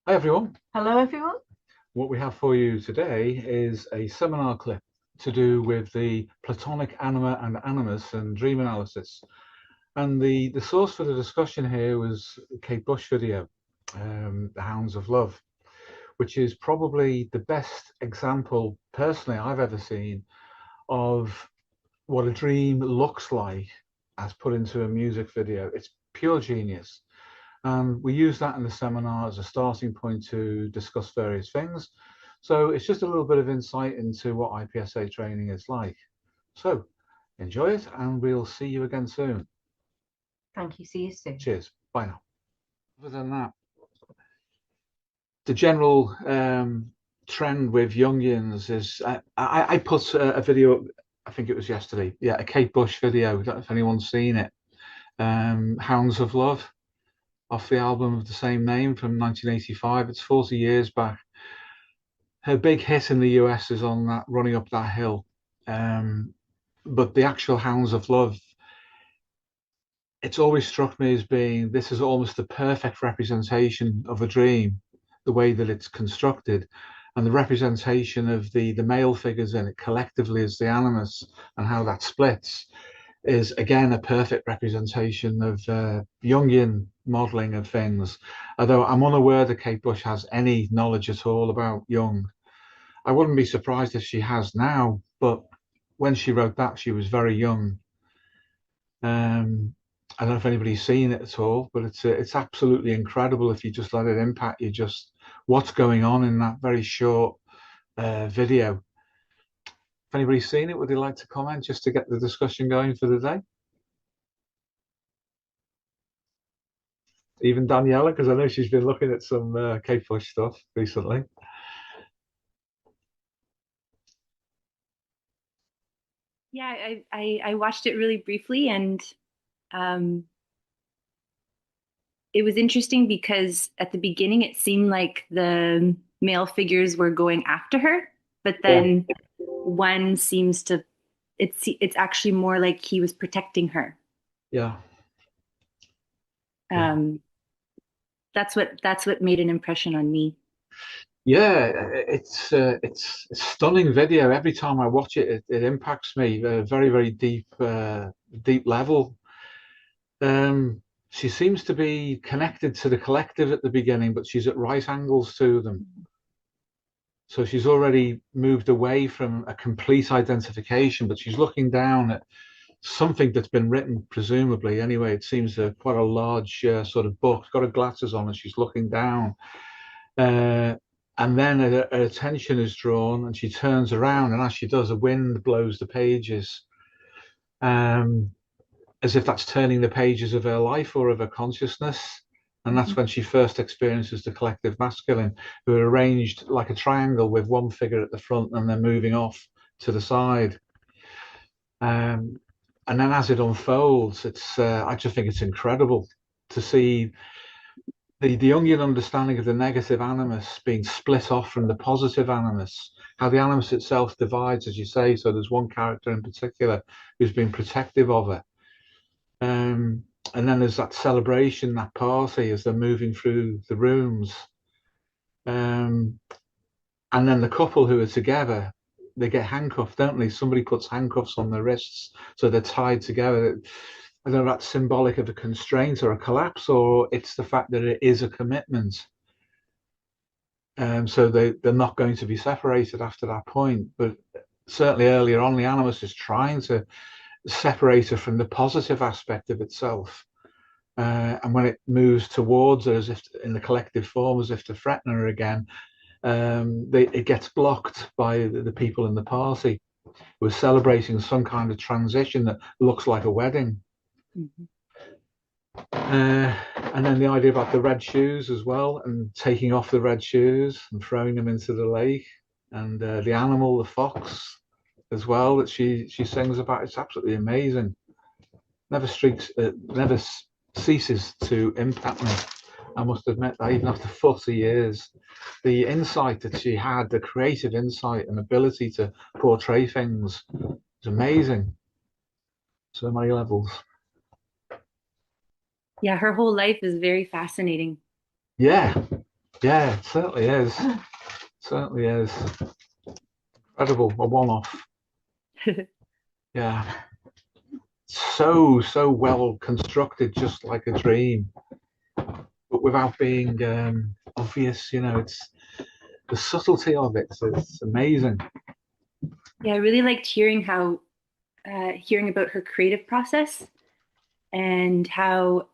Hi everyone. Hello, everyone. What we have for you today is a seminar clip to do with the Platonic Anima and Animus and dream analysis. And the source for the discussion here was Kate Bush video, The Hounds of Love, which is probably the best example personally I've ever seen of what a dream looks like as put into a music video. It's pure genius. And we use that in the seminar as a starting point to discuss various things. So it's just a little bit of insight into what IPSA training is like. So enjoy it, and we'll see you again soon. Thank you. See you soon. Cheers. Bye now. Other than that, the general trend with Jungians is I put a video, I think it was yesterday, yeah, a Kate Bush video. I don't know if anyone's seen it. Hounds of Love, off the album of the same name from 1985. It's 40 years back. Her big hit in the US is on that Running Up That Hill. But the actual Hounds of Love, it's always struck me as being this is almost the perfect representation of a dream, the way that it's constructed, and the representation of the male figures in it collectively as the animus and how that splits is again a perfect representation of Jungian modeling of things. Although I'm unaware that Kate Bush has any knowledge at all about Jung. I wouldn't be surprised if she has now, but when she wrote that, she was very young. I don't know if anybody's seen it at all, but it's absolutely incredible if you just let it impact you. Just what's going on in that very short video. If anybody's seen it, would they like to comment just to get the discussion going for the day? Even Daniela, because I know she's been looking at some Kate Bush stuff recently. Yeah, I watched it really briefly, and um, it was interesting because at the beginning it seemed like the male figures were going after her, but Yeah, then one seems to it's actually more like he was protecting her. yeah, yeah. Um, that's what made an impression on me. Yeah, it's a stunning video. Every time I watch it, it impacts me at a very, very deep level. She seems to be connected to the collective at the beginning, but she's at right angles to them. So she's already moved away from a complete identification, but she's looking down at something that's been written, presumably. Anyway, it seems quite a large sort of book. She's got her glasses on and she's looking down. Uh, and then her attention is drawn and she turns around, and as she does, a wind blows the pages, um, as if that's turning the pages of her life or of her consciousness. And that's Mhm. when she first experiences the collective masculine, who are arranged like a triangle with one figure at the front and then moving off to the side. Um, and then as it unfolds, I just think it's incredible to see the Jungian understanding of the negative animus being split off from the positive animus, how the animus itself divides, as you say. So there's one character in particular who's been protective of her. Um, and then there's that celebration, that party as they're moving through the rooms. Um, and then the couple who are together, they get handcuffed, don't they? Somebody puts handcuffs on their wrists, so they're tied together. I don't know if that's symbolic of a constraint or a collapse, or it's the fact that it is a commitment. So they're not going to be separated after that point. But certainly earlier on, the animus is trying to separate her from the positive aspect of itself. And when it moves towards her, as if in the collective form, as if to threaten her again, it gets blocked by the people in the party who are celebrating some kind of transition that looks like a wedding. Mhm. Uh, and then the idea about the red shoes as well, and taking off the red shoes and throwing them into the lake, and the animal, the fox, as well, that she sings about. It's absolutely amazing. Never ceases to impact me. I must admit that even after 40 years, the insight that she had, the creative insight and ability to portray things, is amazing. So many levels. Yeah, her whole life is very fascinating. Yeah, Yeah, it certainly is. Certainly is. Incredible, a one-off. Yeah. So well constructed, just like a dream, but without being obvious. It's the subtlety of it. It's amazing. Yeah, I really liked hearing about her creative process and how,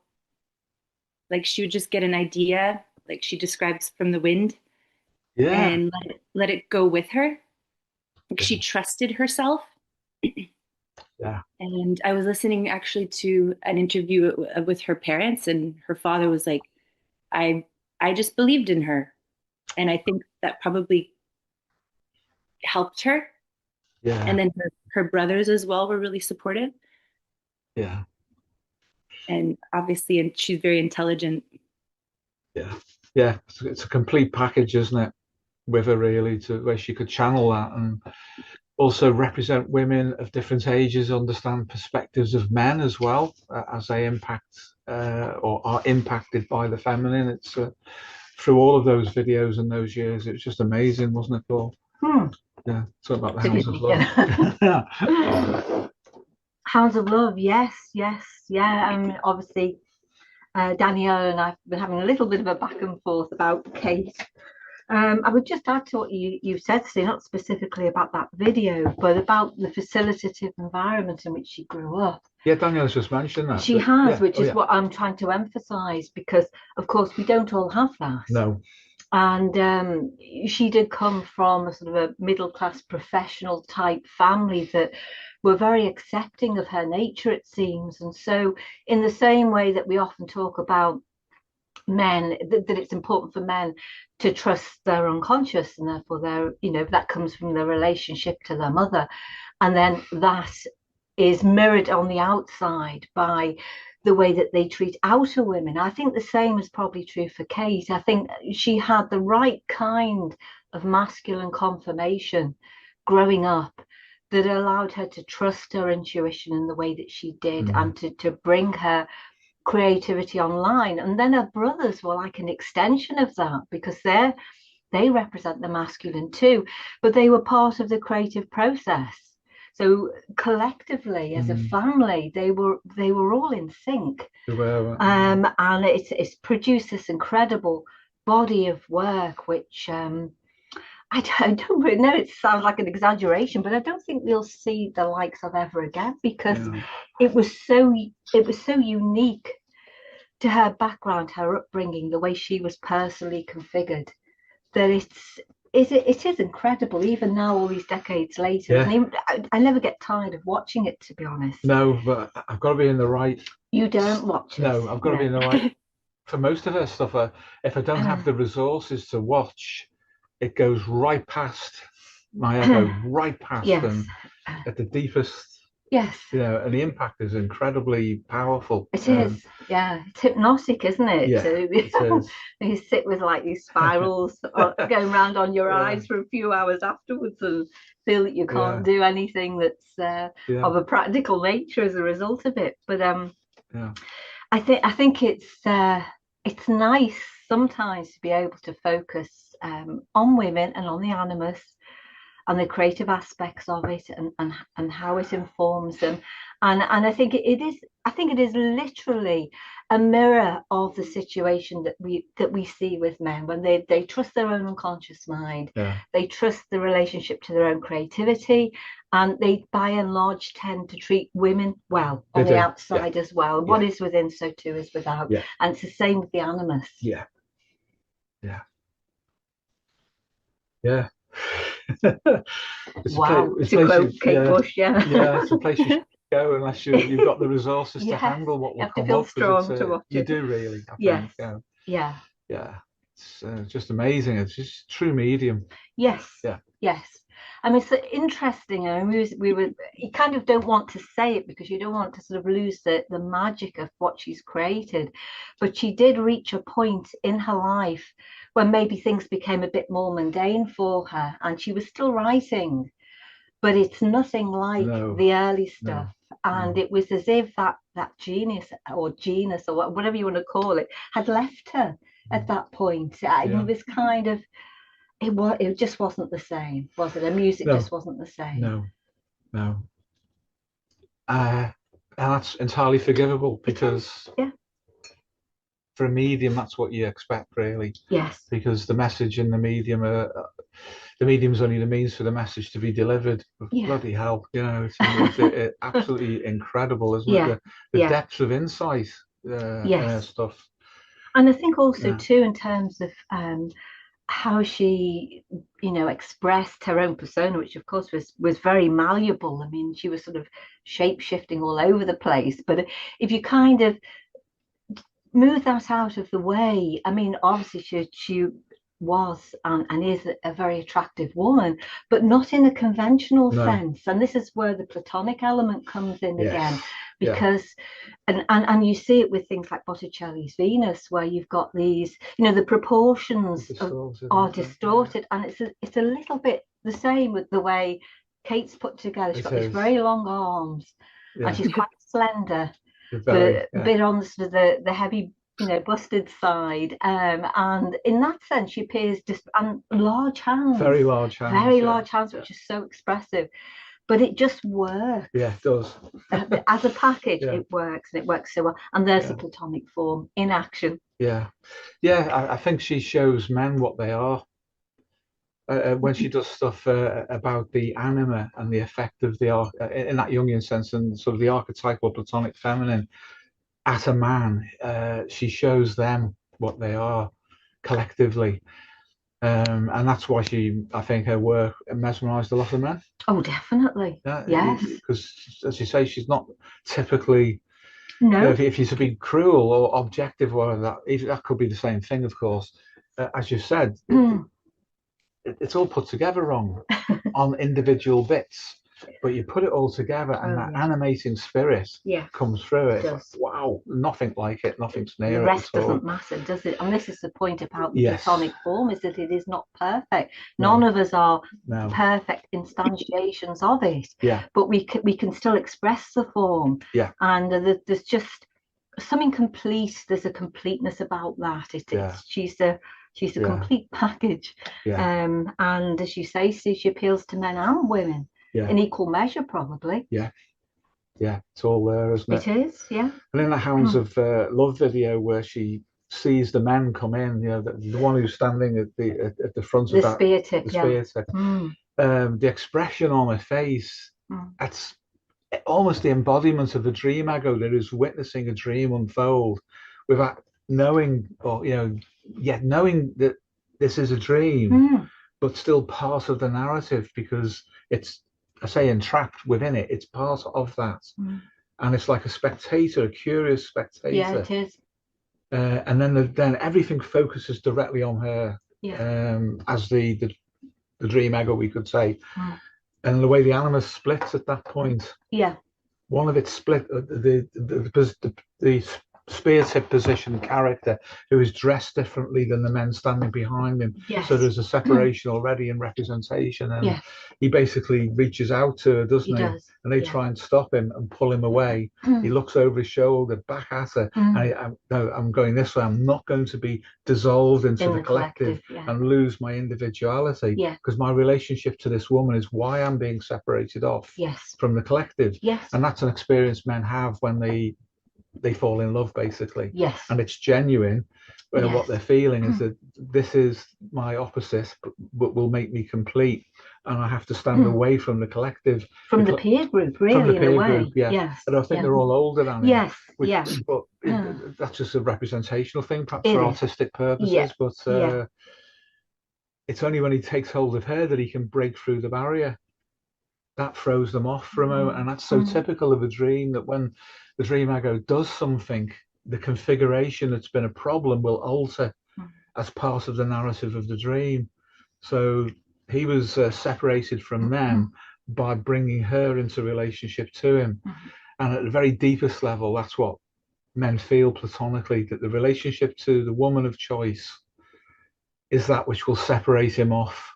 like, she would just get an idea, like she describes from the wind, Yeah. and let it go with her. Like, she trusted herself. Yeah. And I was listening actually to an interview with her parents, and her father was like, I just believed in her. And I think that probably helped her. Yeah. And then her brothers as well were really supportive. Yeah. And obviously, and she's very intelligent. Yeah. Yeah. It's a complete package, isn't it? With her, really, to where she could channel that and also represent women of different ages, understand perspectives of men as well, as they impact or are impacted by the feminine. It's through all of those videos and those years, it was just amazing, wasn't it, Paul? Yeah, talk about the Hounds of Love. Hounds of Love, yes, yeah. I mean, obviously, Daniela and I've been having a little bit of a back and forth about Kate. I would just add to what you said, Steve, not specifically about that video, but about the facilitative environment in which she grew up. Yeah, Daniela's just mentioned that. She has, which is what I'm trying to emphasize, because, of course, we don't all have that. No. And she did come from a sort of a middle-class professional type family that were very accepting of her nature, it seems. And so in the same way that we often talk about men, that it's important for men to trust their unconscious, and therefore that comes from their relationship to their mother, and then that is mirrored on the outside by the way that they treat outer women. I think the same is probably true for Kate. I think she had the right kind of masculine confirmation growing up that allowed her to trust her intuition in the way that she did, and to bring her creativity online. And then her brothers were like an extension of that, because they represent the masculine too, but they were part of the creative process. So collectively, as a family, they were all in sync. And it's produced this incredible body of work, which I don't really know, it sounds like an exaggeration, but I don't think we'll see the likes of ever again, because it was so unique to her background, her upbringing, the way she was personally configured, that it is incredible, even now, all these decades later. Yeah. And even, I never get tired of watching it, to be honest. No, but I've got to be in the right. You don't watch it? No, I've got to be in the right. For most of her stuff, if I don't have the resources to watch, it goes right past my ego, right past, and at the deepest. Yes. And the impact is incredibly powerful. It is. Yeah, it's hypnotic, isn't it? Yeah, it is. You sit with like these spirals going around on your eyes for a few hours afterwards, and feel that you can't do anything that's of a practical nature as a result of it. But I think it's nice sometimes to be able to focus on women and on the animus and the creative aspects of it, and how it informs them. And I think it is literally a mirror of the situation that we see with men when they trust their own unconscious mind. They trust the relationship to their own creativity, and they by and large tend to treat women well on the outside as well. What is within, so too is without. And it's the same with the animus. Wow, it's a quote Kate Bush. It's a place you should go unless you've got the resources to handle what will come up. Strong to watch you it. do really. I think. It's just amazing. It's just true medium. Yes. I mean, it's interesting. I mean, you kind of don't want to say it because you don't want to sort of lose the magic of what she's created. But she did reach a point in her life when maybe things became a bit more mundane for her, and she was still writing, but it's nothing like the early stuff. And it was as if that genius or genus or whatever you want to call it had left her. at that point. Yeah. It was kind of, it just wasn't the same, was it? The music No. just wasn't the same. No. And that's entirely forgivable, because yeah. for a medium, that's what you expect, really. Yes. Because the message in the medium, the medium's only the means for the message to be delivered. Yeah. Bloody hell, you know, it's absolutely incredible, isn't it? The depth of insight in stuff. And I think also too, in terms of how she, you know, expressed her own persona, which of course was very malleable. I mean, she was sort of shape shifting all over the place. But if you kind of move that out of the way, I mean, obviously she was and is a very attractive woman, but not in a conventional sense. And this is where the platonic element comes in again, because and you see it with things like Botticelli's Venus, where you've got these, you know, the proportions are distorted, and it's a little bit the same with the way Kate's put together. She's got these very long arms, and she's quite slender, but a bit on the sort of the heavy, you know, busted side, and in that sense she appears and large hands, very large hands, which is so expressive, but it just works. Yeah, it does. As a package, it works, and it works so well. And there's the platonic form in action. I think she shows men what they are. When she does stuff about the anima and the effect of the in that Jungian sense, and sort of the archetypal platonic feminine at a man, she shows them what they are collectively, and that's why I think her work mesmerized a lot of men. Oh, definitely. Yes. Because, as you say, she's not typically. No. You know, if you're to be cruel or objective, or that could be the same thing, of course. As you said, it's all put together wrong on individual bits, but you put it all together, and that animating spirit comes through it. Like, wow, nothing like it, nothing's near it. The rest doesn't matter, does it? And this is the point about the platonic form, is that it is not perfect. None of us are perfect instantiations of it. But we can still express the form. And there's just something complete. There's a completeness about that. She's a complete package. And as you say, she appeals to men and women. In equal measure, probably. It's all there, isn't it? It is, and in the Hounds of Love video, where she sees the men come in, you know, the one who's standing at the front of that spear tip, the expression on her face, that's almost the embodiment of the dream ego that is witnessing a dream unfold without knowing, or knowing that this is a dream, but still part of the narrative, because it's, I say, entrapped within it. It's part of that, and it's like a spectator, a curious spectator. Yeah, it is. And then everything focuses directly on her, as the dream ego, we could say. And the way the anima splits at that point. One of it split. The spear tip position character, who is dressed differently than the men standing behind him. So there's a separation already in representation, and he basically reaches out to her, doesn't he? And they try and stop him and pull him away. He looks over his shoulder back at her, and I'm going this way. I'm not going to be dissolved into the collective and lose my individuality, because my relationship to this woman is why I'm being separated off from the collective. And that's an experience men have when they fall in love, basically. And it's genuine. What they're feeling is that this is my opposite, but will make me complete, and I have to stand away from the collective, from the peer group, really, from the peer group. And I think they're all older than him. But that's just a representational thing, perhaps for artistic purposes. But it's only when he takes hold of her that he can break through the barrier. That throws them off for a moment, and that's so typical of a dream, that when the dream ego does something, the configuration that's been a problem will alter as part of the narrative of the dream. So he was separated from them by bringing her into relationship to him, and at the very deepest level, that's what men feel platonically, that the relationship to the woman of choice is that which will separate him off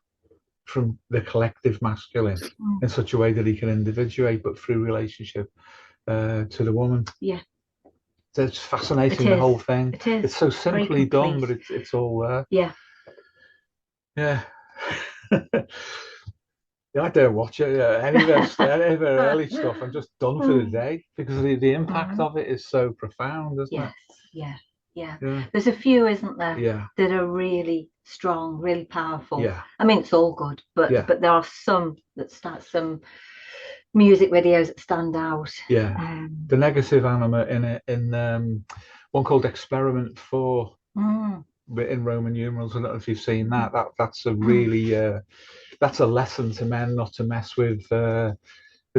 from the collective masculine in such a way that he can individuate, but through relationship to the woman. it's fascinating, the whole thing. It is. It's so simply done, but it's all yeah. Yeah. Yeah, I don't watch it. Any of their early stuff, I'm just done for the day, because the impact of it is so profound, isn't it? Yeah. Yeah. There's a few, isn't there, Yeah. that are really strong, really powerful. Yeah. I mean, it's all good, but Yeah. there are some some music videos that stand out. Yeah. The negative anima in one called Experiment 4 in Roman numerals. I don't know if you've seen that. That's a really that's a lesson to men not to mess with the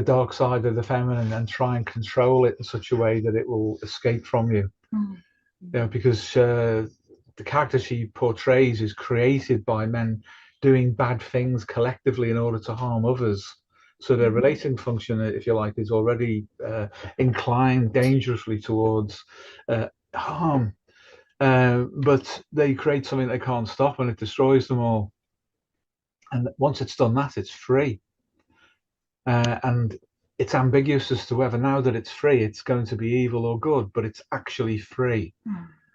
dark side of the feminine and try and control it in such a way that it will escape from you. You know, because the character she portrays is created by men doing bad things collectively in order to harm others. So their relating function, if you like, is already inclined dangerously towards harm. But they create something they can't stop, and it destroys them all. And once it's done that, it's free. And it's ambiguous as to whether, now that it's free, it's going to be evil or good, but it's actually free.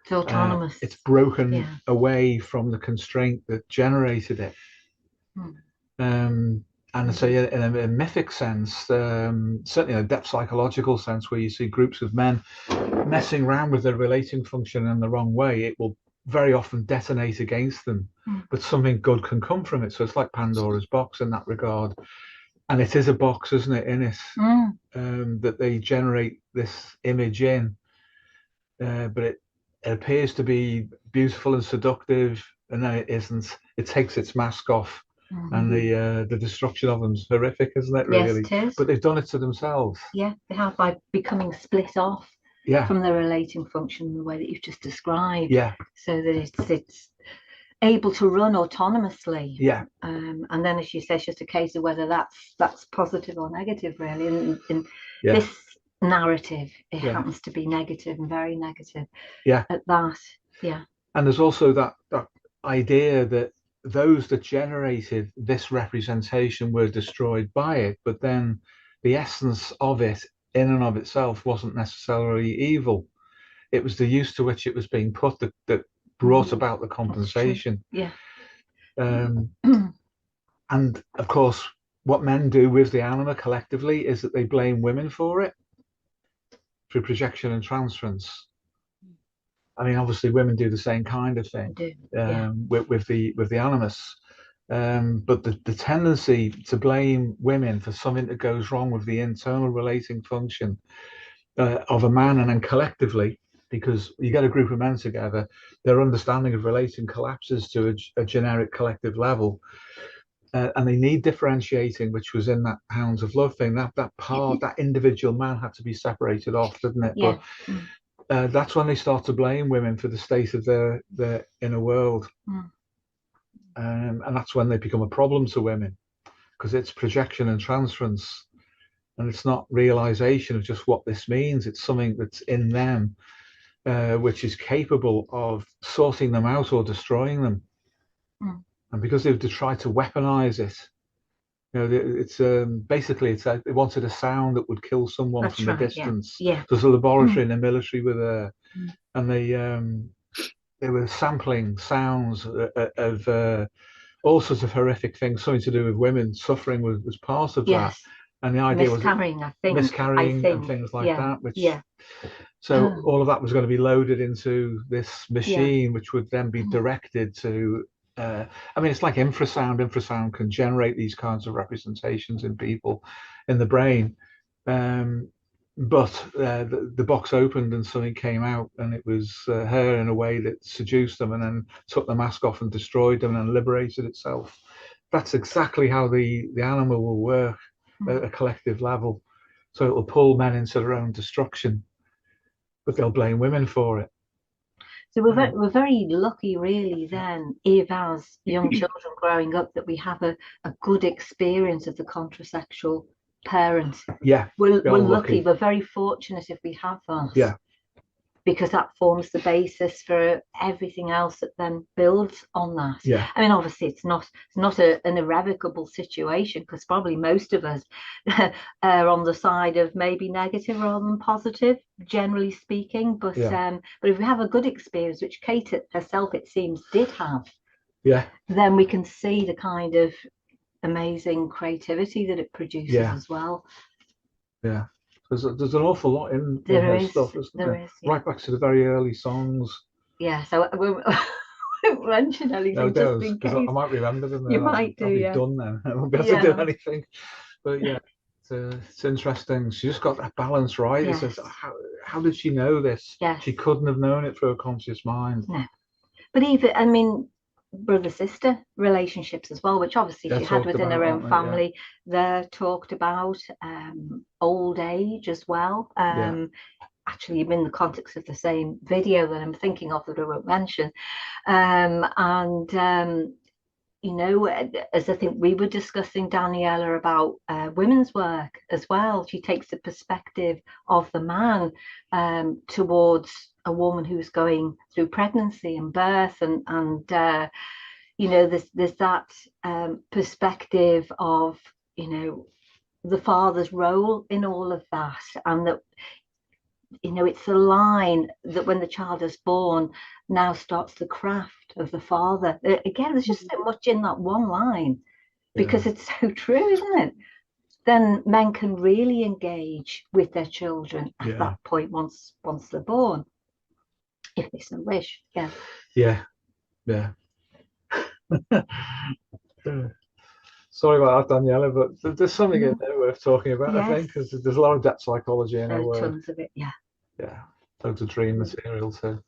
It's autonomous. It's broken away from the constraint that generated it. And so, in a mythic sense, certainly in a depth psychological sense, where you see groups of men messing around with their relating function in the wrong way, it will very often detonate against them, but something good can come from it. So it's like Pandora's box in that regard. And it is a box, isn't it, in it, that they generate this image in. But it appears to be beautiful and seductive, and then it isn't. It takes its mask off. And the destruction of them is horrific, isn't it, really? Yes, it is. But they've done it to themselves. Yeah, they have, by becoming split off from the relating function in the way that you've just described. Yeah. So that it's able to run autonomously. Yeah. And then, as you say, it's just a case of whether that's positive or negative, really. And this narrative, it happens to be negative, and very negative. Yeah. At that. Yeah. And there's also that idea that those that generated this representation were destroyed by it, but then the essence of it in and of itself wasn't necessarily evil. It was the use to which it was being put that brought about the compensation. Yeah. And of course, what men do with the anima collectively is that they blame women for it through projection and transference. I mean, obviously, women do the same kind of thing with the animus, but the tendency to blame women for something that goes wrong with the internal relating function of a man, and then collectively, because you get a group of men together, their understanding of relating collapses to a generic collective level, and they need differentiating, which was in that Hounds of Love thing. That part, that individual man had to be separated off, didn't it? Yeah. But that's when they start to blame women for the state of their inner world. And that's when they become a problem to women, because it's projection and transference, and it's not realization of just what this means. It's something that's in them, which is capable of sorting them out or destroying them. And because they've tried to weaponize it, you know, it's basically they wanted a sound that would kill someone from a distance. Yeah. There's a laboratory in the military and they were sampling sounds of all sorts of horrific things, something to do with women. Suffering was part of that. And the idea miscarrying, was miscarrying and things like that. Which so all of that was going to be loaded into this machine, which would then be directed to. I mean, it's like infrasound. Infrasound can generate these kinds of representations in people, in the brain. But the box opened and something came out, and it was her in a way that seduced them, and then took the mask off and destroyed them, and liberated itself. That's exactly how the animal will work at a collective level. So it will pull men into their own destruction, but they'll blame women for it. So we're very lucky, really, then, if as young children growing up, that we have a good experience of the contrasexual parent. Yeah, we're lucky. We're very fortunate if we have that. Yeah, because that forms the basis for everything else that then builds on that. Yeah. I mean, obviously it's not an irrevocable situation, because probably most of us are on the side of maybe negative rather than positive, generally speaking. But but if we have a good experience, which Kate herself, it seems, did have, then we can see the kind of amazing creativity that it produces as well. Yeah, there's an awful lot in her stuff, isn't there? Right back to the very early songs. Yeah, so I won't mention anything, just in case. I might remember them. You might do. I'll be done then. I won't be able to do anything. But yeah, it's interesting. She just got that balance right. Yes. It says, how did she know this? Yes. She couldn't have known it through her conscious mind. No, but even, I mean, brother-sister relationships as well, which obviously she had within her own family. They're talked about. Old age as well. Actually, in the context of the same video that I'm thinking of that I won't mention. You know, as I think we were discussing, Daniela, about women's work as well. She takes the perspective of the man towards a woman who's going through pregnancy and birth, and you know, there's that perspective of, you know, the father's role in all of that, and that, you know, it's the line that when the child is born now starts the craft of the father. Again, there's just so much in that one line, because it's so true, isn't it? Then men can really engage with their children at that point once they're born, if they so wish. Yeah. Sorry about that, Daniela, but there's something in there worth talking about, I think, because there's a lot of depth psychology in our work. Tons of it, yeah. Loads of dream material too.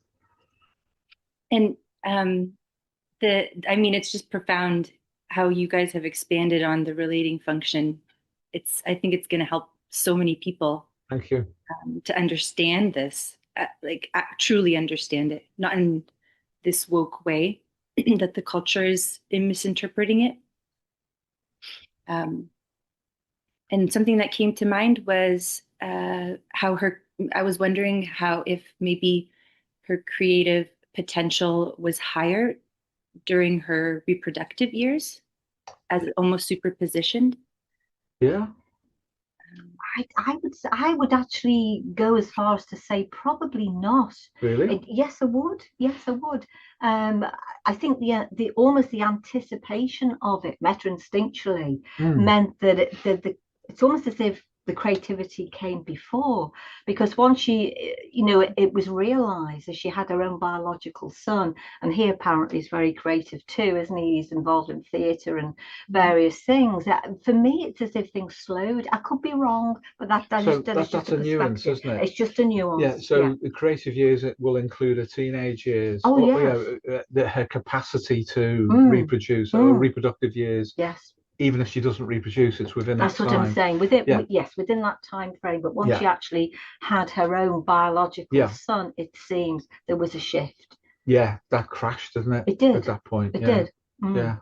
And I mean, it's just profound how you guys have expanded on the relating function. I think it's going to help so many people. Thank you. To understand this, truly understand it, not in this woke way that the culture is misinterpreting it. And something that came to mind was I was wondering how, if maybe her creative potential was higher during her reproductive years, as almost superpositioned. Yeah. I would actually go as far as to say probably not. Really? Yes, I would. I think the almost the anticipation of it, meta instinctually, meant that it's almost as if the creativity came before, because once she, you know, it was realized that she had her own biological son, and he apparently is very creative too, isn't he? He's involved in theatre and various things. For me, it's as if things slowed. I could be wrong, but that's just a nuance, isn't it? It's just a nuance. Yeah. So the creative years, it will include her teenage years. Oh, yes. You know, her capacity to reproduce, or reproductive years. Yes. Even if she doesn't reproduce, it's within that time. That's what I'm saying. Within that time frame. But once she actually had her own biological son, it seems there was a shift. Yeah, that crashed, didn't it? It did. At that point. It did. Yeah.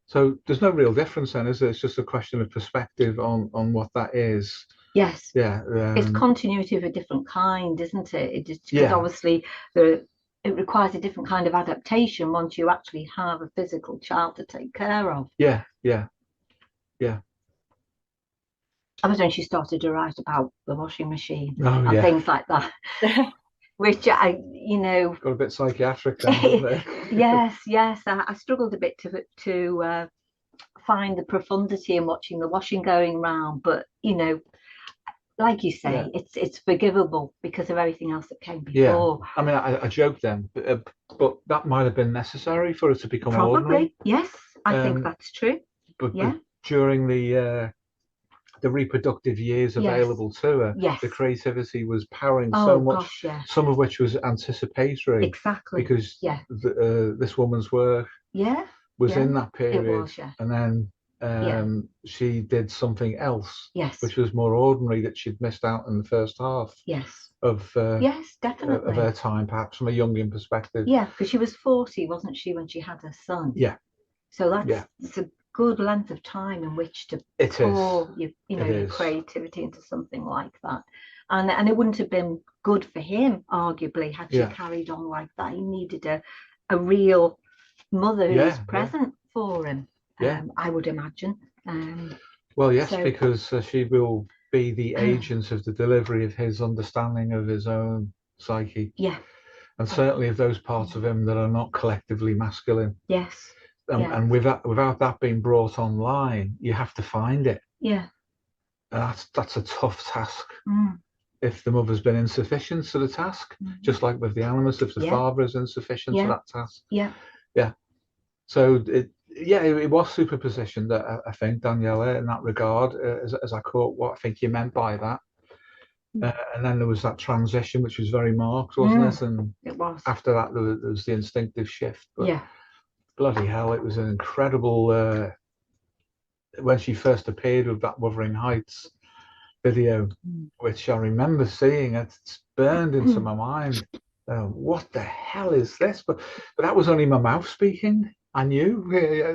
So there's no real difference then, is there? It's just a question of perspective on what that is. Yes. Yeah. It's continuity of a different kind, isn't it? It just, because obviously it requires a different kind of adaptation once you actually have a physical child to take care of. Yeah. I was when she started to write about the washing machine and things like that, which got a bit psychiatric then, didn't it? yes. I struggled a bit to find the profundity in watching the washing going round, but you know, like you say, it's forgivable because of everything else that came before. I mean, I joked then, but that might have been necessary for it to become ordinary. Yes, I think that's true. But during the reproductive years available to her, the creativity was powering so much, some of which was anticipatory. Exactly. Because this woman's work was in that period. It was, and then she did something else, which was more ordinary, that she'd missed out in the first half of definitely of her time, perhaps from a Jungian perspective. Yeah, because she was 40, wasn't she, when she had her son? Yeah. So that's good length of time in which to It pour is. your creativity into something like that. And it wouldn't have been good for him, arguably, had she carried on like that. He needed a real mother who's present for him, I would imagine. Well, yes, because she will be the agent of the delivery of his understanding of his own psyche. Yeah. And certainly of those parts of him that are not collectively masculine. Yes. And without that being brought online, you have to find it. Yeah. And that's a tough task. If the mother's been insufficient to the task, just like with the animus, if the father is insufficient to that task. Yeah. Yeah. So it was superposition that I think, Daniela, in that regard, as I caught what I think you meant by that. And then there was that transition, which was very marked, wasn't it? And it was. After that, there was the instinctive shift. But bloody hell, it was an incredible. When she first appeared with that Wuthering Heights video, which I remember seeing, it's burned into my mind. What the hell is this? But that was only my mouth speaking. I knew.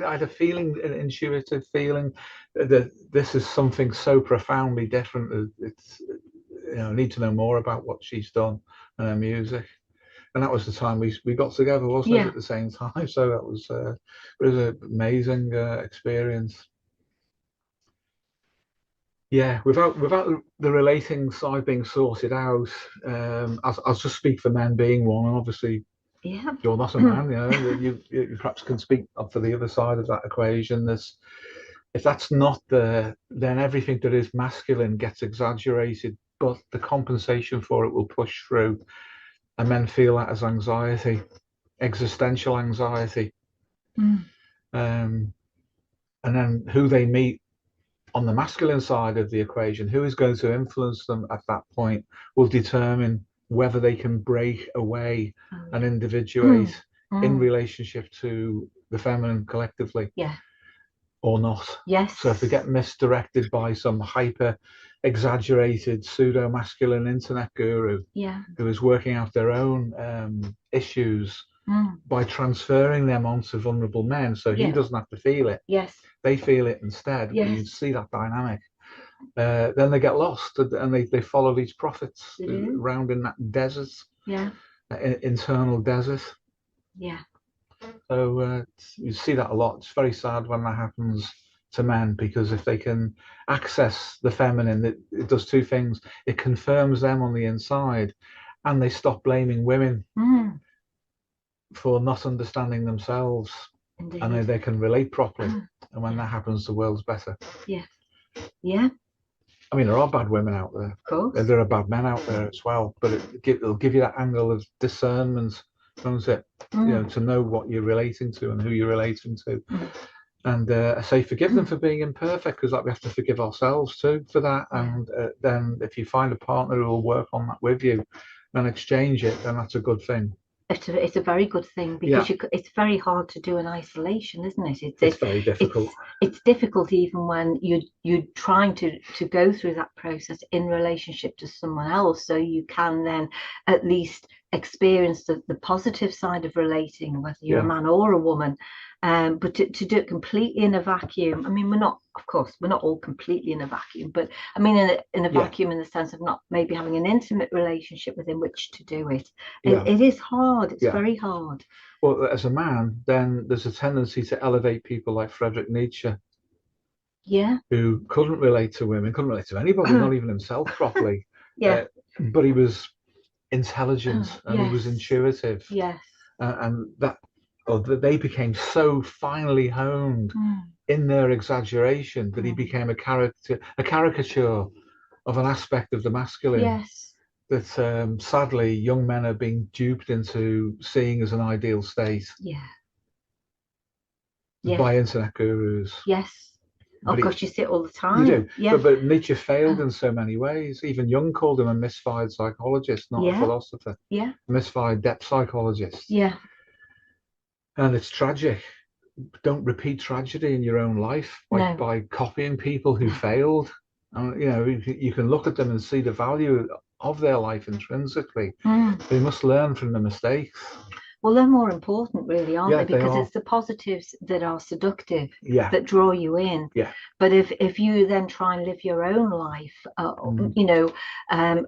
I had a feeling, an intuitive feeling, that this is something so profoundly different. It's, I need to know more about what she's done and her music. And that was the time we got together, wasn't it, at the same time? So that was it was an amazing experience. Yeah, without the relating side being sorted out, I'll just speak for men being one, and obviously you're not a man, you perhaps can speak up for the other side of that equation. If that's not there, then everything that is masculine gets exaggerated, but the compensation for it will push through, and men feel that as anxiety, existential anxiety. And then who they meet on the masculine side of the equation, who is going to influence them at that point, will determine whether they can break away and individuate in relationship to the feminine collectively or not. Yes. So if they get misdirected by some hyper exaggerated pseudo masculine internet guru who is working out their own issues by transferring them onto vulnerable men, so he doesn't have to feel it. Yes. They feel it instead. Yes. You see that dynamic. Then they get lost, and they follow these prophets around in that desert, internal desert. Yeah. So you see that a lot. It's very sad when that happens to men, because if they can access the feminine, it does two things. It confirms them on the inside, and they stop blaming women for not understanding themselves. Indeed. And they can relate properly. And when that happens, the world's better. Yeah. Yeah. I mean, there are bad women out there. Of course. There are bad men out there as well. But it'll give you that angle of discernment, doesn't it? To know what you're relating to and who you're relating to. And I say forgive them for being imperfect, because we have to forgive ourselves too for that. And then if you find a partner who will work on that with you and exchange it, then that's a good thing. It's a very good thing, because it's very hard to do in isolation, isn't it? It's very difficult. It's difficult even when you're trying to go through that process in relationship to someone else, so you can then at least experience the positive side of relating, whether you're a man or a woman. But to do it completely in a vacuum, I mean, we're not all completely in a vacuum, but I mean in a vacuum in the sense of not maybe having an intimate relationship within which to do it. It is hard. It's very hard. Well, as a man, then there's a tendency to elevate people like Friedrich Nietzsche, who couldn't relate to women, couldn't relate to anybody, not even himself properly. But he was intelligent and he was intuitive. Yes. And that they became so finely honed in their exaggeration that he became a caricature of an aspect of the masculine. Yes. That sadly young men are being duped into seeing as an ideal state. By internet gurus. Yes. Of course, you see it all the time. You do. Yeah. But Nietzsche failed in so many ways. Even Jung called him a misfired psychologist, not a philosopher. Yeah. Misfired depth psychologist. Yeah. And it's tragic. Don't repeat tragedy in your own life by copying people who failed. You can look at them and see the value of their life intrinsically. They must learn from the mistakes. Well, they're more important, really, aren't Yeah, they? they Because are. it's the positives that are seductive, Yeah, that draw you in. yeah. But if you then try and live your own life, you know,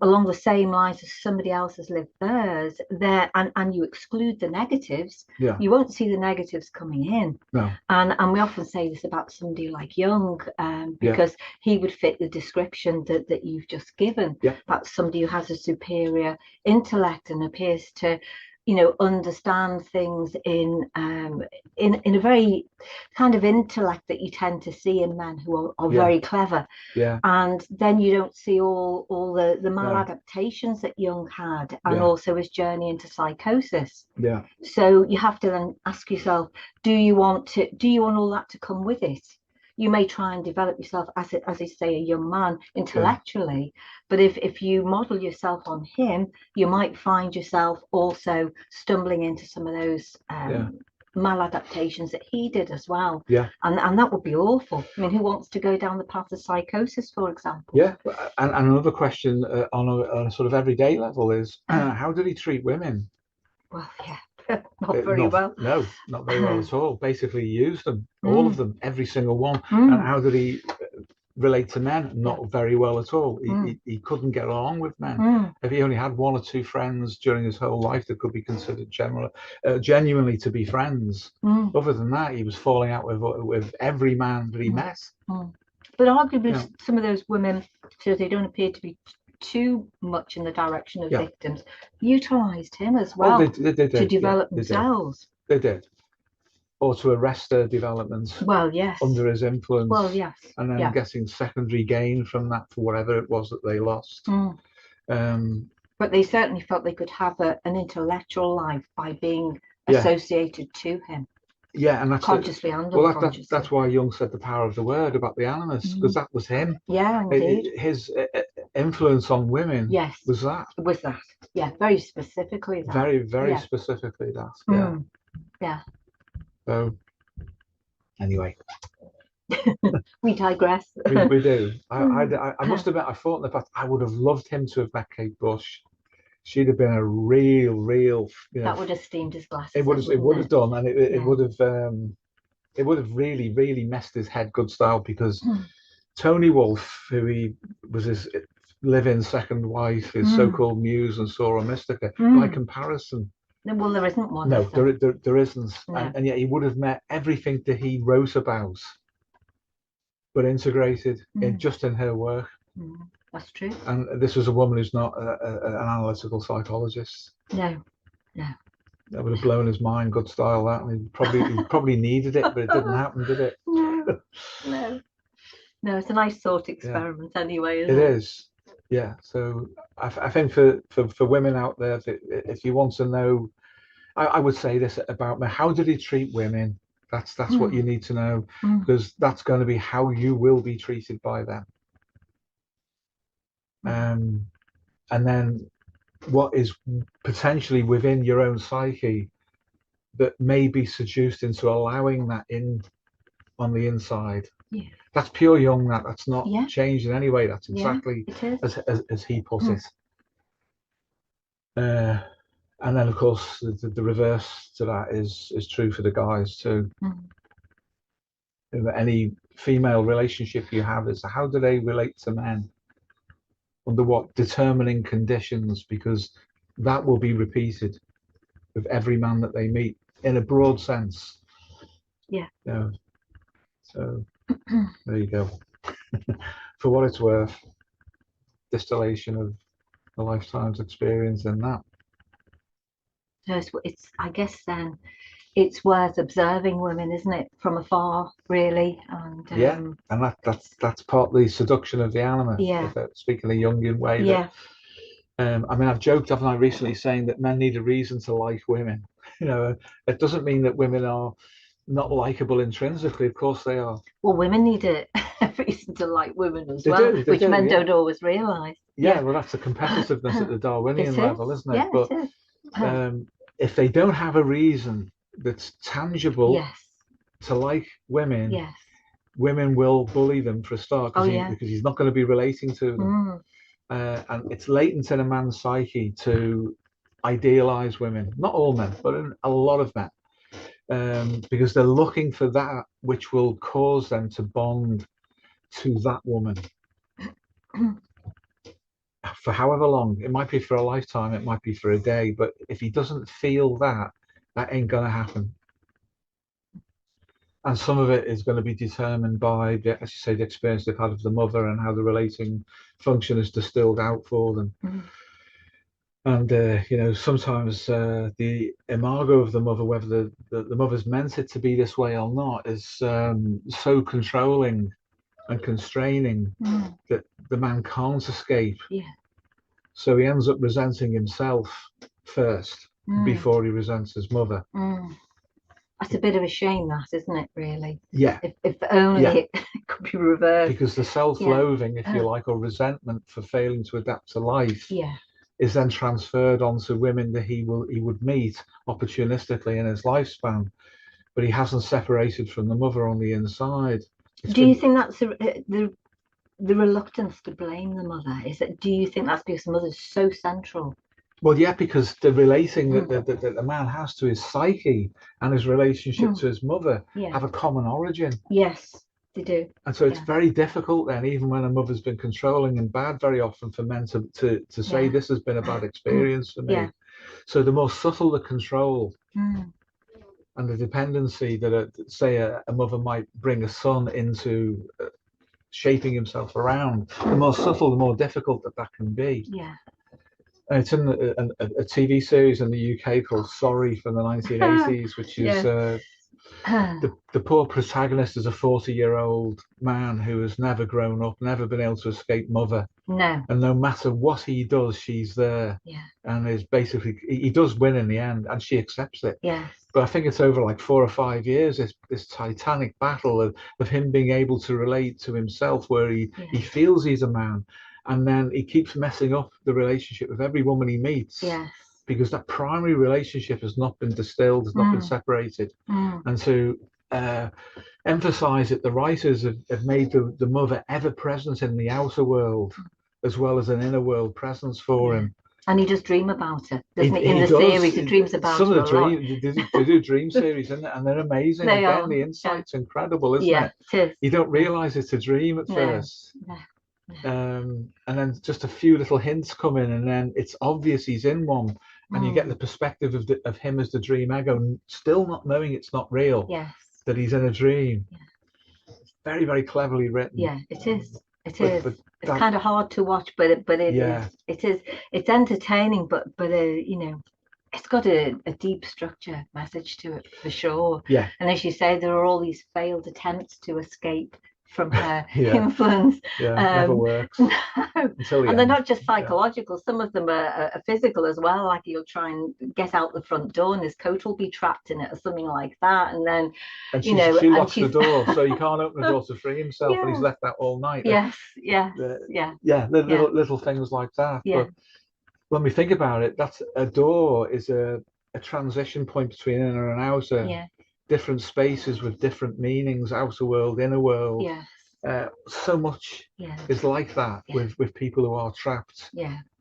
along the same lines as somebody else has lived theirs, there, and you exclude the negatives, Yeah. you won't see the negatives coming in. No. And we often say this about somebody like Jung, because he would fit the description that you've just given. Yeah. About somebody who has a superior intellect and appears to, you know, understand things in a very kind of intellect that you tend to see in men who are very clever. Yeah. And then you don't see all the maladaptations that Jung had, and also his journey into psychosis. Yeah. So you have to then ask yourself, do you want all that to come with it? You may try and develop yourself as I say, a young man intellectually, but if you model yourself on him, you might find yourself also stumbling into some of those maladaptations that he did as well. Yeah. And that would be awful. I mean, who wants to go down the path of psychosis, for example? Yeah. And another question on a sort of everyday level is, how did he treat women? Well, not very well. No, not very well at all. Basically, he used them, all of them, every single one. And how did he relate to men? Not very well at all. He couldn't get along with men. If he only had one or two friends during his whole life that could be considered genuinely to be friends, other than that, he was falling out with every man that he met. But arguably, some of those women, so they don't appear to be too much in the direction of victims, utilized him as well they did, to develop themselves. They did. Or to arrest their development under his influence. Well, yes. And then getting secondary gain from that for whatever it was that they lost. But they certainly felt they could have an intellectual life by being associated to him. Yeah, and that's consciously and unconsciously. That's why Jung said the power of the word about the animus, because that was him. Yeah, indeed. His influence on women was that. Yeah, very specifically that. Very specifically that. Yeah. So, anyway. We digress. We do. I must admit, I thought in the past, I would have loved him to have met Kate Bush. She'd have been a real, you know, that would have steamed his glasses. It would have done, and it would have really messed his head good style, because Tony Wolfe, who he was his live-in second wife, his so-called muse and Sora Mystica, by comparison. Well, there isn't one. No, there isn't, and yet he would have met everything that he wrote about, but integrated just in her work. That's true. And this was a woman who's not an analytical psychologist. No. That would have blown his mind, good style, that. And he probably needed it, but it didn't happen, did it? No, it's a nice thought experiment anyway, isn't it? It is. Yeah. So I think for women out there, if you want to know, I would say this about me: how did he treat women? That's what you need to know, because that's going to be how you will be treated by them. And then what is potentially within your own psyche that may be seduced into allowing that in on the inside. Yeah. That's pure Jung. That's not changed in any way. That's exactly as he put it. And then of course the reverse to that is true for the guys too. Any female relationship you have is, how do they relate to men? Under what determining conditions? Because that will be repeated with every man that they meet in a broad sense. Yeah. So there you go. For what it's worth, distillation of a lifetime's experience in that. So it's I guess then it's worth observing women, isn't it, from afar, really? And and that's partly seduction of the anima. Speaking the Jungian way. I mean, I've joked, haven't I, recently, saying that men need a reason to like women. You know, it doesn't mean that women are not likable intrinsically. Of course they are. Well, women need a reason to like women as well, which men don't always realise. Well, that's the competitiveness at the Darwinian level, isn't it? Yeah, but it is. If they don't have a reason that's tangible to like women, women will bully them for a start, because he's not going to be relating to them. And it's latent in a man's psyche to idealize women, not all men, but a lot of men, because they're looking for that which will cause them to bond to that woman for however long. It might be for a lifetime, it might be for a day, but if he doesn't feel that, that ain't gonna happen. And some of it is going to be determined by, as you say, the experience they've had of the mother and how the relating function is distilled out for them. And you know, sometimes the imago of the mother, whether the mother's meant it to be this way or not, is so controlling and constraining that the man can't escape. So he ends up resenting himself first before he resents his mother. That's a bit of a shame, that, isn't it, really? Yeah. If only it could be reversed. Because the self-loathing, if you like, or resentment for failing to adapt to life is then transferred onto women that he would meet opportunistically in his lifespan, but he hasn't separated from the mother on the inside. Do you think that's the reluctance to blame the mother? Do you think that's because the mother's so central? Well, yeah, because the relating that the man has to his psyche and his relationship to his mother have a common origin. Yes, they do. And so it's very difficult then, even when a mother's been controlling and bad, very often for men to say this has been a bad experience for me. So the more subtle the control and the dependency that, say, a mother might bring a son into shaping himself around, the more subtle, the more difficult that can be. And it's in a TV series in the UK called Sorry from the 1980s, which is the poor protagonist is a 40-year-old man who has never grown up, never been able to escape mother. And no matter what he does, she's there. And is basically, he does win in the end, and she accepts it. But I think it's over like 4 or 5 years, this titanic battle of him being able to relate to himself, where he feels he's a man. And then he keeps messing up the relationship with every woman he meets because that primary relationship has not been distilled, has not been separated. And to emphasize it, the writers have made the mother ever present in the outer world as well as an inner world presence for him. And he does dream about it, doesn't he? In the series, he dreams about some it of the dreams. They do dream series, and they're amazing. Again, the insight's incredible, isn't it? It is. You don't realize it's a dream at first. And then just a few little hints come in, and then it's obvious he's in one, and you get the perspective of him as the dream ego, still not knowing it's not real, that he's in a dream. It's very, very cleverly written. It is. But it's kind of hard to watch, but it is. It's entertaining, but you know, it's got a deep structure message to it for sure. And as you say, there are all these failed attempts to escape from her influence. Never works. And they're not just psychological, some of them are physical as well, like he'll try and get out the front door and his coat will be trapped in it or something like that, and then she locks the door so he can't open the door to free himself, and he's left that all night. Little things like that. But when we think about it, that's a door is a transition point between inner and outer. Different spaces with different meanings, outer world, inner world. So much is like that with people who are trapped,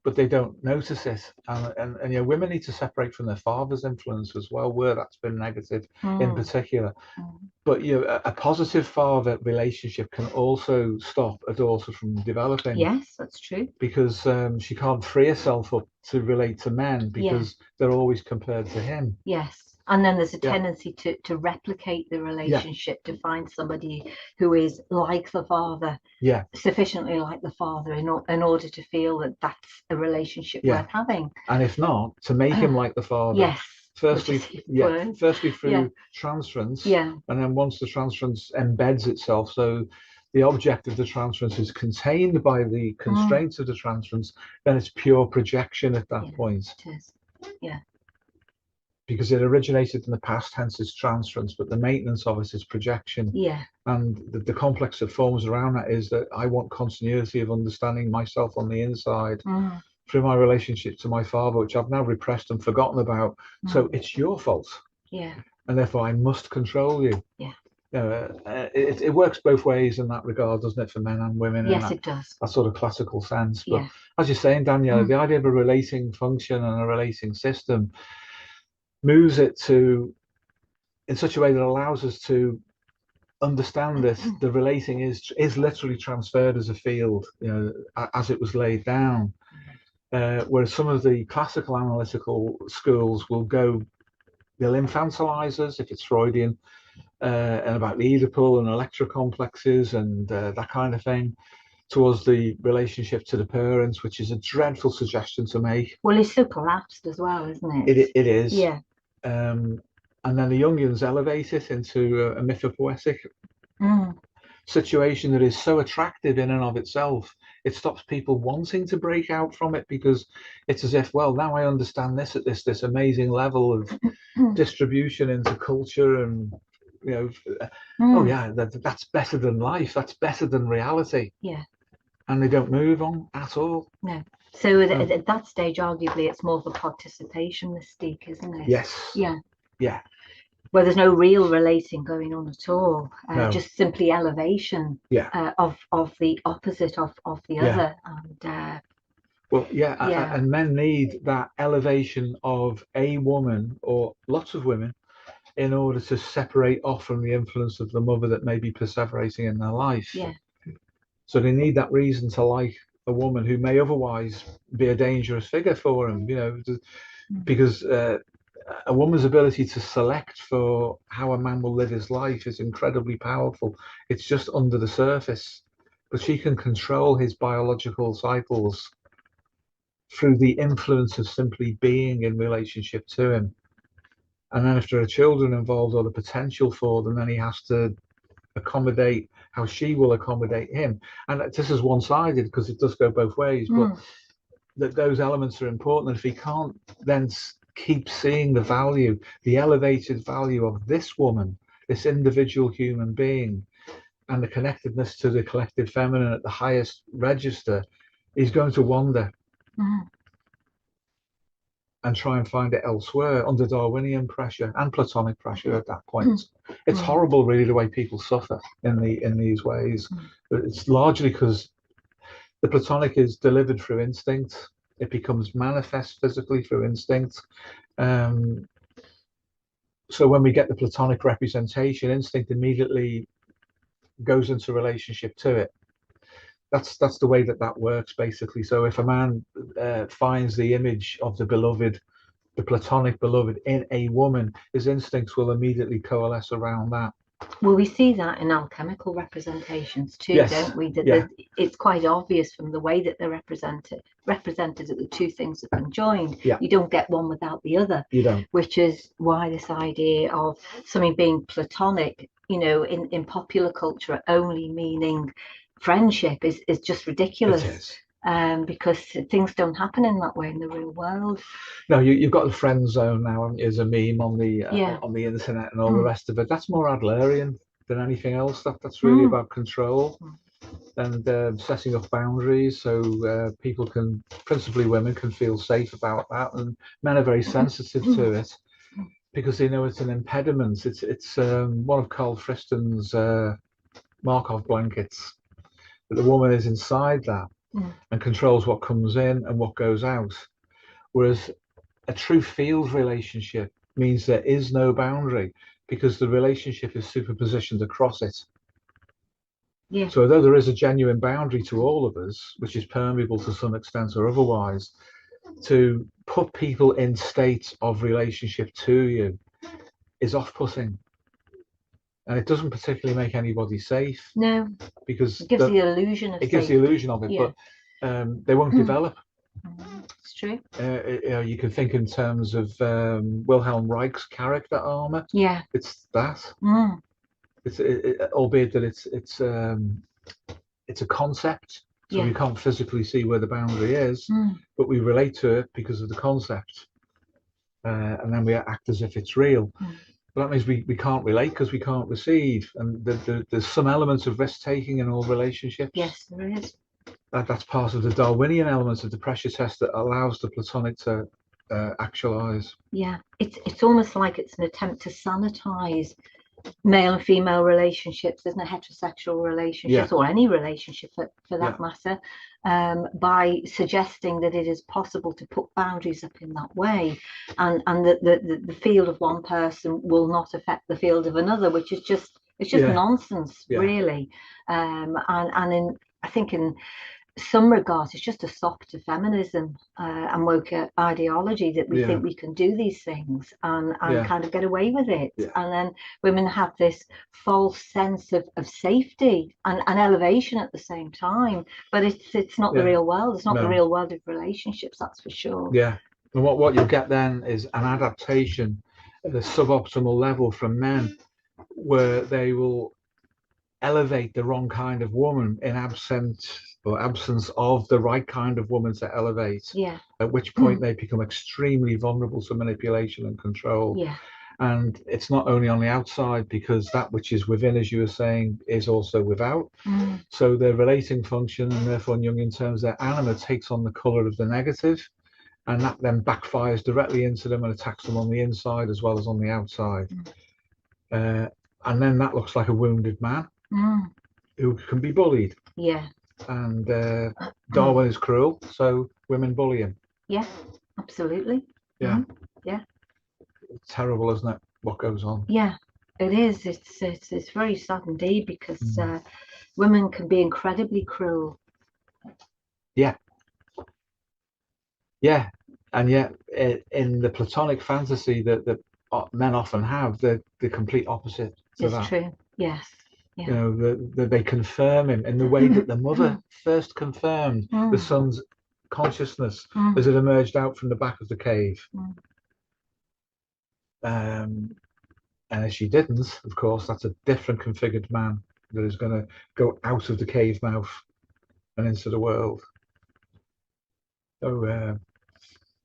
but they don't notice it. And you know, women need to separate from their father's influence as well, where that's been negative in particular. But you know, a positive father relationship can also stop a daughter from developing. Yes, that's true. Because she can't free herself up to relate to men because they're always compared to him. And then there's a tendency to replicate the relationship, to find somebody who is like the father, sufficiently like the father in order to feel that that's a relationship worth having. And if not, to make him like the father. Firstly through transference, and then once the transference embeds itself, so the object of the transference is contained by the constraints of the transference, then it's pure projection at that point. It is. Because it originated in the past, hence its transference, but the maintenance of it is projection. And the complex that forms around that is that I want continuity of understanding myself on the inside through my relationship to my father, which I've now repressed and forgotten about. So it's your fault. And therefore I must control you. It works both ways in that regard, doesn't it, for men and women? Yes, in it does. that sort of classical sense. But Yeah. as you're saying, Daniela, the idea of a relating function and a relating system moves it to in such a way that allows us to understand that the relating is literally transferred as a field, as it was laid down. Whereas some of the classical analytical schools they'll infantilize us if it's Freudian, and about the Oedipal and electrocomplexes and that kind of thing, towards the relationship to the parents, which is a dreadful suggestion to make. Well, it's so collapsed as well, isn't it? It is. Yeah. And then the Jungians elevate it into a mythopoetic situation that is so attractive in and of itself. It stops people wanting to break out from it, because it's as if, well, now I understand this at this amazing level of distribution into culture, and oh yeah, that's better than life, that's better than reality. Yeah. And they don't move on at all. No. So at that stage, arguably, it's more of a participation mystique, isn't it? Yes. Yeah. Yeah. Where there's no real relating going on at all, No. just simply elevation of the opposite of the other. And well, and men need that elevation of a woman or lots of women in order to separate off from the influence of the mother that may be perseverating in their life. Yeah. So they need that reason to like a woman who may otherwise be a dangerous figure for them, because a woman's ability to select for how a man will live his life is incredibly powerful. It's just under the surface, but she can control his biological cycles through the influence of simply being in relationship to him. And then if there are children involved or the potential for them, then he has to accommodate how she will accommodate him. And this is one-sided because it does go both ways, but that those elements are important. And if he can't then keep seeing the value, the elevated value of this woman, this individual human being, and the connectedness to the collective feminine at the highest register, he's going to wander and try and find it elsewhere under Darwinian pressure and Platonic pressure at that point. It's horrible, really, the way people suffer in these ways. But it's largely because the Platonic is delivered through instinct. It becomes manifest physically through instinct. So when we get the Platonic representation, instinct immediately goes into relationship to it. That's the way that works, basically. So if a man finds the image of the beloved, the Platonic beloved, in a woman, his instincts will immediately coalesce around that. Well, we see that in alchemical representations too, don't we? That it's quite obvious from the way that they're represented that the two things are conjoined. You don't get one without the other. You don't. Which is why this idea of something being Platonic, in popular culture only meaning friendship is just ridiculous. It is. Because things don't happen in that way in the real world. No, you've got the friend zone now as a meme on the internet and all the rest of it. That's more Adlerian than anything else. That's really about control and setting up boundaries, so people can, principally women, can feel safe about that, and men are very sensitive to it because they know it's an impediment. It's one of Carl Friston's Markov blankets, that the woman is inside that and controls what comes in and what goes out. Whereas a true field relationship means there is no boundary, because the relationship is superpositioned across it. Yeah. So although there is a genuine boundary to all of us, which is permeable to some extent or otherwise, to put people in states of relationship to you is off-putting. And it doesn't particularly make anybody safe. No, because it gives the illusion of gives the illusion of it, but they won't develop. It's true. You can think in terms of Wilhelm Reich's character armor. Yeah, it's that. It's albeit that it's a concept, so we can't physically see where the boundary is, but we relate to it because of the concept, and then we act as if it's real. But that means we can't relate because we can't receive, and there's some elements of risk-taking in all relationships. Yes, there is. That's part of the Darwinian elements of the pressure test that allows the Platonic to actualize. Yeah, it's almost like it's an attempt to sanitize male and female relationships, there's no heterosexual relationships, or any relationship for that matter, by suggesting that it is possible to put boundaries up in that way, and that the field of one person will not affect the field of another, which is just nonsense, really. And I think in some regards it's just a softer feminism and woke ideology that we think we can do these things and kind of get away with it, and then women have this false sense of safety and elevation at the same time, but it's not the real world. It's not the real world of relationships, that's for sure. And what you'll get then is an adaptation at a suboptimal level from men, where they will elevate the wrong kind of woman in absence of the right kind of woman to elevate. At which point they become extremely vulnerable to manipulation and control. And it's not only on the outside, because that which is within, as you were saying, is also without. So their relating function, and therefore in Jungian terms, their anima, takes on the color of the negative, and that then backfires directly into them and attacks them on the inside as well as on the outside. And then that looks like a wounded man who can be bullied. And Darwin is cruel, so women bully him. Absolutely. It's terrible, isn't it, what goes on? It is. It's very sad indeed, because women can be incredibly cruel. And yet in the Platonic fantasy that men often have, the complete opposite to that. It's true. Yes. You know, they confirm him in the way that the mother first confirmed the son's consciousness as it emerged out from the back of the cave. And as she didn't, of course, that's a different configured man that is going to go out of the cave mouth and into the world. So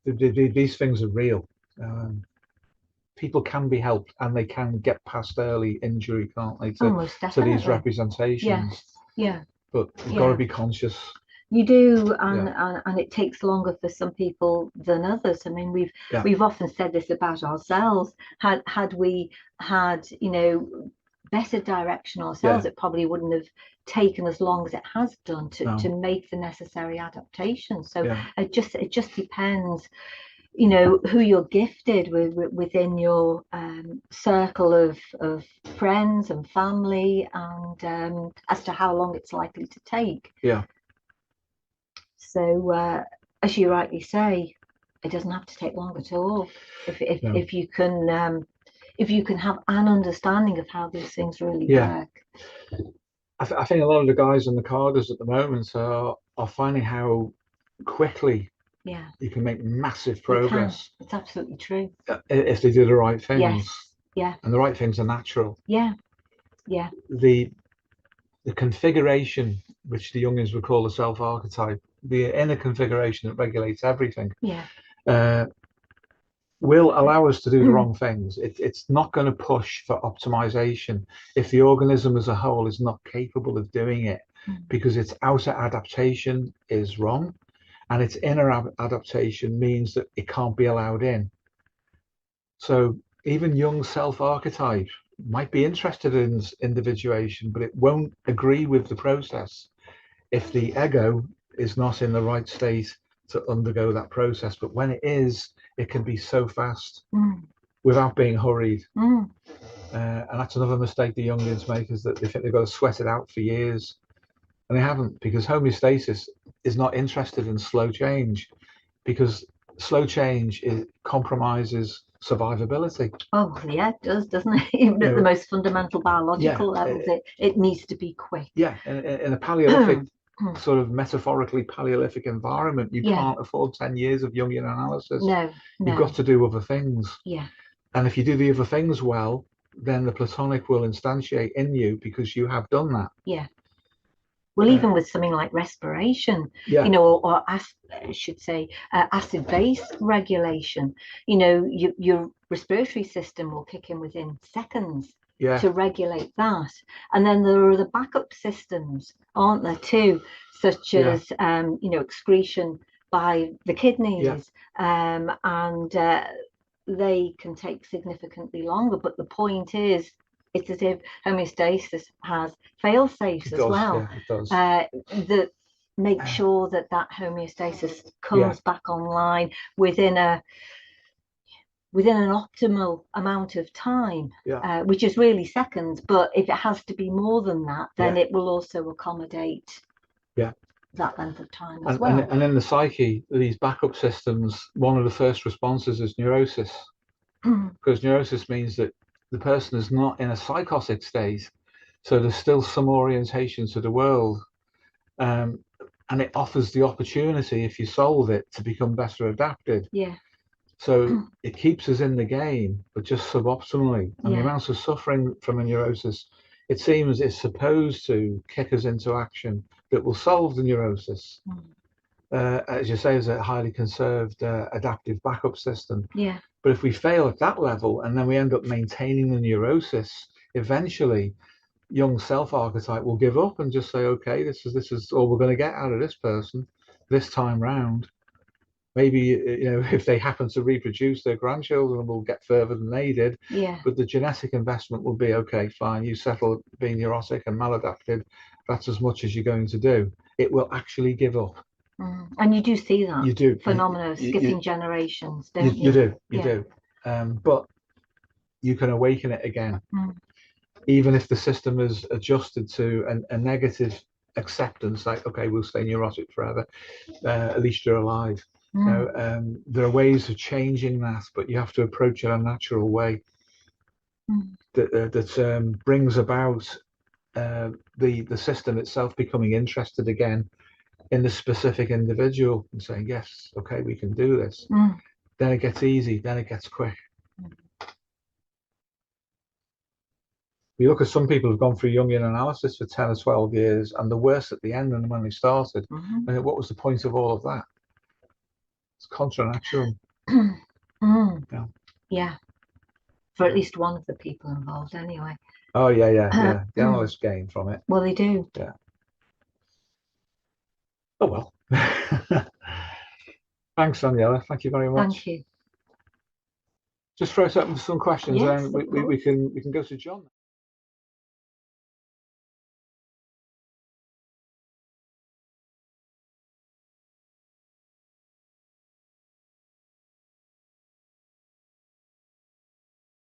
these things are real. People can be helped, and they can get past early injury, can't they, to these representations? But you've got to be conscious. You do, and it takes longer for some people than others. I mean, we've often said this about ourselves. Had we had, better direction ourselves, it probably wouldn't have taken as long as it has done to make the necessary adaptations. So it just depends, who you're gifted within your circle of friends and family, and as to how long it's likely to take. So as you rightly say, it doesn't have to take long at all if you can have an understanding of how these things really work. I think a lot of the guys in the cargos at the moment are finding how quickly you can make massive progress. It's absolutely true. If they do the right things. And the right things are natural. The configuration, which the Jungians would call the self-archetype, the inner configuration that regulates everything, will allow us to do the wrong things. It's not going to push for optimization if the organism as a whole is not capable of doing it, because its outer adaptation is wrong, and its inner adaptation means that it can't be allowed in. So even Jung's self-archetype might be interested in individuation, but it won't agree with the process if the ego is not in the right state to undergo that process. But when it is, it can be so fast without being hurried. And that's another mistake the Jungians make, is that they think they've got to sweat it out for years. And they haven't, because homeostasis is not interested in slow change, because slow change compromises survivability. Oh yeah, it does, doesn't it? Even at the most fundamental biological levels, it needs to be quick. In a Paleolithic sort of metaphorically Paleolithic environment, you can't afford 10 years of Jungian analysis. No. You've got to do other things. And if you do the other things well, then the Platonic will instantiate in you because you have done that. Well, even with something like respiration, or I should say acid-base regulation, your respiratory system will kick in within seconds to regulate that. And then there are the backup systems, aren't there, too, such as, excretion by the kidneys, and they can take significantly longer. But the point is, it's as if homeostasis has fail safes as well. Yeah, it does. That make sure that homeostasis comes back online within an optimal amount of time, which is really seconds. But if it has to be more than that, then it will also accommodate that length of time as well. And in the psyche, these backup systems, one of the first responses is neurosis, because neurosis means that the person is not in a psychotic state, so there's still some orientation to the world, and it offers the opportunity, if you solve it, to become better adapted. So it keeps us in the game, but just suboptimally. And the amounts of suffering from a neurosis, it seems, is supposed to kick us into action that will solve the neurosis. As you say, as a highly conserved adaptive backup system. But if we fail at that level and then we end up maintaining the neurosis, eventually young self archetype will give up and just say, okay, this is all we're going to get out of this person this time round. Maybe, you know, if they happen to reproduce, their grandchildren will get further than they did. But the genetic investment will be, okay, fine, you settle being neurotic and maladapted. That's as much as you're going to do. It will actually give up. And you do see that. You do. Phenomena of skipping generations, don't you? You do. But you can awaken it again. Even if the system is adjusted to a negative acceptance, like, okay, we'll stay neurotic forever, at least you're alive. You know, there are ways of changing that, but you have to approach it a natural way that brings about the system itself becoming interested again in the specific individual and saying, yes, okay, we can do this. Then it gets easy, then it gets quick. We look at some people who've gone through Jungian analysis for 10 or 12 years and they're worse at the end than when they started. And what was the point of all of that? It's contra naturam. For at least one of the people involved, anyway. Oh, yeah. The analysts gain from it. Well, they do. Yeah. Oh, well. Thanks, Daniela. Thank you very much. Thank you. Just throw us up with some questions, and we can go to John.